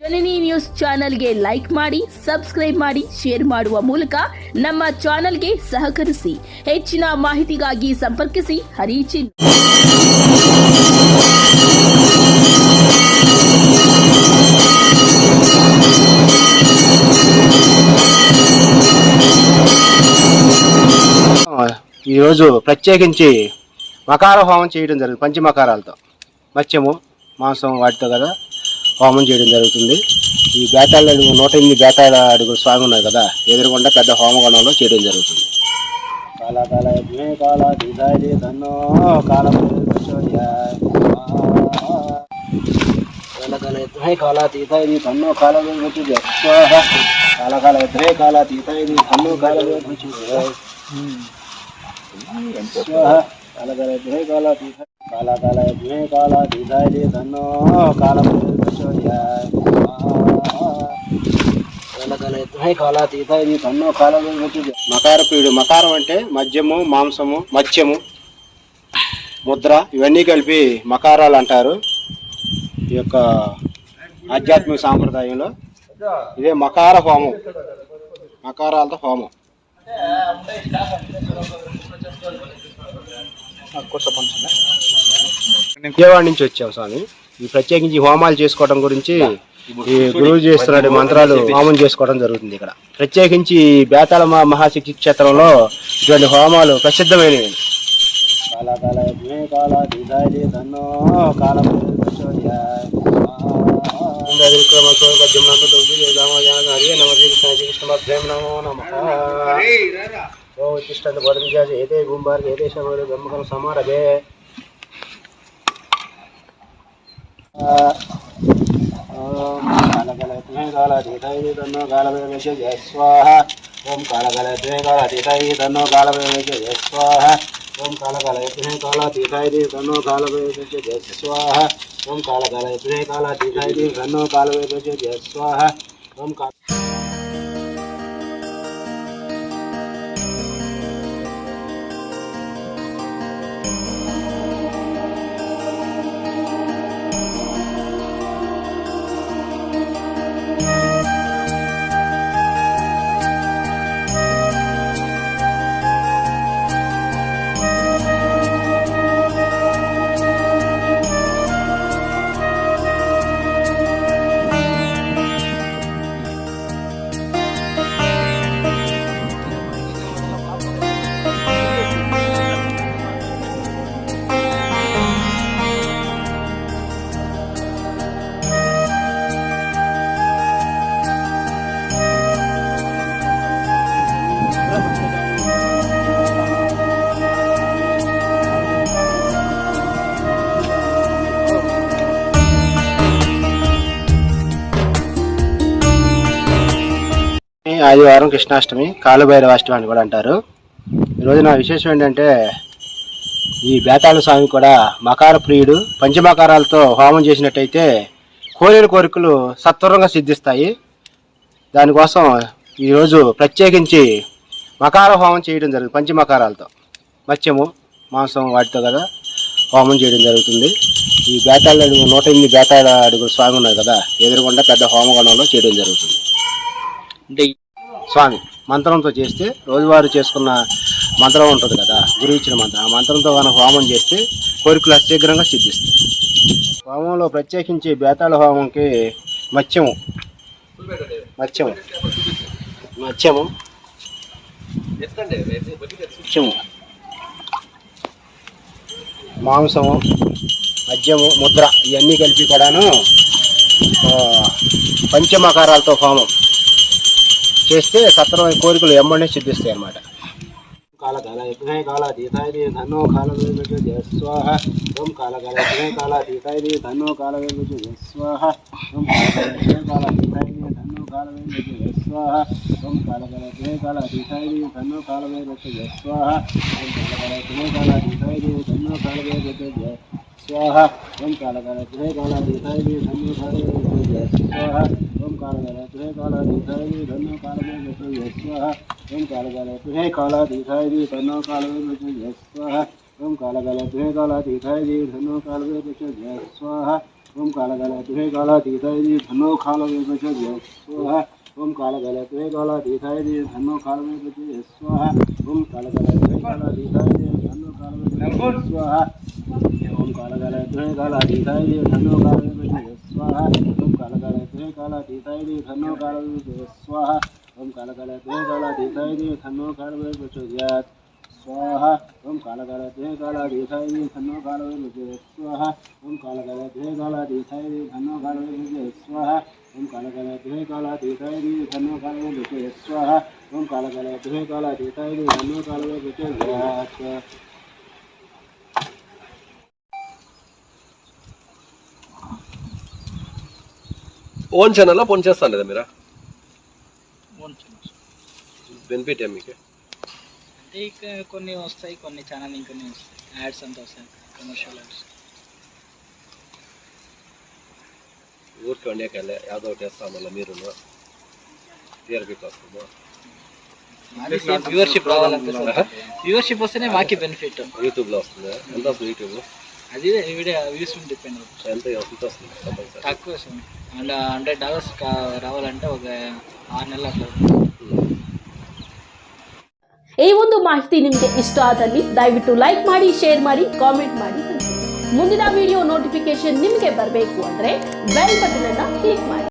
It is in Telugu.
ಜನನಿ ನ್ಯೂಸ್ ಚಾನೆಲ್ಗೆ ಲೈಕ್ ಮಾಡಿ, ಸಬ್ಸ್ಕ್ರೈಬ್ ಮಾಡಿ, ಶೇರ್ ಮಾಡುವ ಮೂಲಕ ನಮ್ಮ ಚಾನೆಲ್ಗೆ ಸಹಕರಿಸಿ. ಹೆಚ್ಚಿನ ಮಾಹಿತಿಗಾಗಿ ಸಂಪರ್ಕಿಸಿ ಹರಿಚಿನ್. ఈరోజు ప్రత్యేకించి మకార హోమం చేయడం జరుగుతుంది. పంచమకారాలతో మత్స్యము మాంసం వాటితో కదా హోమం చేయడం జరుగుతుంది. ఈ బేతాళ అడుగు 108 బేతాళ అడుగుల స్వామి ఉన్నాయి కదా, ఎదురుగుండా పెద్ద హోమగణంలో చేయడం జరుగుతుంది. కాళకాల యజ్ఞే కాళాతీతాయ తన్నో కాళకాల యజ్ఞే కాళాతీతాయ తన్నో కాళవేర్వచు స్వాహ. కాళకాల యజ్ఞే కాళాతీతాయ తన్నో కాళవేర్వచు స్వాహ. కాళకాల యజ్ఞే కాళాతీతాయ కాళకాల యజ్ఞే కాళాతీతాయ తన్నో కాళవేర్వచు మకారపీడు. మకారం అంటే మద్యము, మాంసము, మత్స్యము, ముద్ర ఇవన్నీ కలిపి మకారాలు అంటారు. ఈ యొక్క ఆధ్యాత్మిక సాంప్రదాయంలో ఇదే మకార హోమం, మకారాలతో హోమం. విజయవాడ నుంచి వచ్చాం స్వామి. ఈ ప్రత్యేకించి హోమాలు చేసుకోవడం గురించి ఈ గురువు చేస్తున్నాడు, మంత్రాలు హోమం చేసుకోవడం జరుగుతుంది. ఇక్కడ ప్రత్యేకించి బేతాళ మహాశక్తి క్షేత్రంలో ఇటువంటి హోమాలు ప్రసిద్ధమైనవి. కాళకాల యజ్ఞే కాళాతీతాయ తన్నో సమారభే. కాళకాలయజ్ఞే కాళాతీతాయ తన్నో కాళవేర్వచు స్వాహ. ఓం కాళకాలయజ్ఞే కాళాతీతాయ తన్నో కాళవేర్వచు స్వాహ. ఓం కాళకాలయజ్ఞే కాళాతీతాయ తన్నో కాళవేర్వచు స్వాహ. ఓం కాళకాలయజ్ఞే కాళాతీతాయ తన్నో కాళవేర్వచు స్వాహ. ఓం ఆదివారం కృష్ణాష్టమి, కాళభైరవాష్టమి అని కూడా అంటారు. ఈరోజు నా విశేషం ఏంటంటే ఈ బేతాళ స్వామి కూడా మకార ప్రియుడు. పంచమకారాలతో హోమం చేసినట్టయితే కోరిన కోరికలు సత్వరంగా సిద్ధిస్తాయి. దానికోసం ఈరోజు ప్రత్యేకించి మకార హోమం చేయడం జరుగుతుంది. పంచమకారాలతో మత్స్యము, మాంసం వాటితో కదా హోమం చేయడం జరుగుతుంది. ఈ బేతాళ అడుగు 108 బేతాళ అడుగుల స్వామి ఉన్నాయి కదా, ఎదురుగుండా పెద్ద హోమగణంలో చేయడం జరుగుతుంది. అంటే స్వామి మంత్రంతో చేస్తే రోజువారీ చేసుకున్న మంత్రం ఉంటుంది కదా, గురువు ఇచ్చిన మంత్రం, ఆ మంత్రంతో కనుక హోమం చేస్తే కోరికలు అశీఘ్రంగా సిద్ధిస్తాయి. హోమంలో ప్రత్యేకించి బేతాళ హోమంకి మత్స్యము మత్స్యము మత్స్యము మత్స్యము మాంసము, మద్యము, ముద్ర ఇవన్నీ కలిపి కూడాను పంచమకారాలతో హోమం చేస్తే సత్వరమైన కోరికలు ఎమ్మడే సిద్ధిస్తాయి అన్నమాట. కాళకాల యజ్ఞే కాళాతీతాయ తన్నో కాళవేర్వచు స్వాహ. ఓం కాళకాల యజ్ఞే కాళాతీతాయ తన్నో కాళవేర్వచు స్వాహ. ఓం కాళకాల యజ్ఞే కాళాతీతాయ తన్నో కాళవేర్వచు స్వాహ. ఓం కాళకాల యజ్ఞే కాళాతీతాయ తన్నో కాళవేర్వచు స్వాహ. ఓం కాళకాల యజ్ఞే కాళాతీతాయ తన్నో కాళవేర్వచు స్వాహ. ఓం కాళకాల యజ్ఞే కాళాతీతాయ తన్నో కాళవేర్వచు స్వాహ. ఓం కాళకాల యజ్ఞే కాళాతీతాయ తన్నో కాళవేర్వచు స్వాహ. ఓం కాళకాల యజ్ఞే కాళాతీతాయ తన్నో కాళవేర్వచు స్వాహ. ఓం కాళకాల యజ్ఞే కాళాతీతాయ తన్నో కాళవేర్వచు స్వాహ. ओम कालकालाय कालातीताय धन्नो कालवे प्रचोदयात् स्वाहा ओम कालकालाय कालातीताय धन्नो कालवे प्रचोदयात् स्वाहा ओम कालकालाय कालातीताय धन्नो कालवे प्रचोदयात् स्वाहा ओम कालकालाय कालातीताय धन्नो कालवे प्रचोदयात् स्वाहा ओम कालकालाय कालातीताय धन्नो कालवे प्रचोदयात् स्वाहा ओम कालकालाय कालातीताय धन्नो कालवे प्रचोदयात् स्वाहा ओम कालकालाय कालातीताय धन्नो कालवे प्रचोदयात् स्वाहा ओम कालकालाय कालातीताय धन्नो कालवे प्रचोदयात् स्वाहा ओम कालकालाय कालातीताय धन्नो कालवे प्रचोदयात् स्वाहा ओम कालकालाय कालातीताय धन्नो कालवे प्रचोदयात् ఓన్ ఛానల్లో ఫోన్ చేస్తాను లేదా మీరా బెనిఫిట్ ఏ మీకు అంటే ఇక కొన్ని వస్తాయి, కొన్ని ఛానల్ ఇంకొన్ని వస్తాయి, యాడ్స్ అంతా వస్తాయి, కమర్షియల్ యాడ్స్. ఊరికి వండేకెళ్ళే యాదో ఒకటి వేస్తామల్ల మీరు టీఆర్పీ కోసము వ్యూవర్షిప్ రావాలంటే వ్యూవర్షిప్ వస్తేనే మాకి బెనిఫిట్. యూట్యూబ్లో వస్తుంది ఎంత వస్తుంది యూట్యూబ్? అది వీడియో వ్యూస్ డిపెండ్ అవుతుంది. ఎంత వస్తుంది కంపల్సరీ? తక్కువ వస్తుంది. అండ్ $100 రావాలంటే ఒక 6 నెలలు అట్లా. ಈ ಒಂದು ಮಾಹಿತಿ ನಿಮಗೆ ಇಷ್ಟ ಆದಲ್ಲಿ ದಯವಿಟ್ಟು ಲೈಕ್ ಮಾಡಿ, ಶೇರ್ ಮಾಡಿ, ಕಾಮೆಂಟ್ ಮಾಡಿ. ಮುಂದಿನ ವಿಡಿಯೋ ನೋಟಿಫಿಕೇಶನ್ ನಿಮಗೆ ಬರಬೇಕು ಅಂದ್ರೆ ಬೆಲ್ ಬಟನ್ ಅನ್ನು ಕ್ಲಿಕ್ ಮಾಡಿ.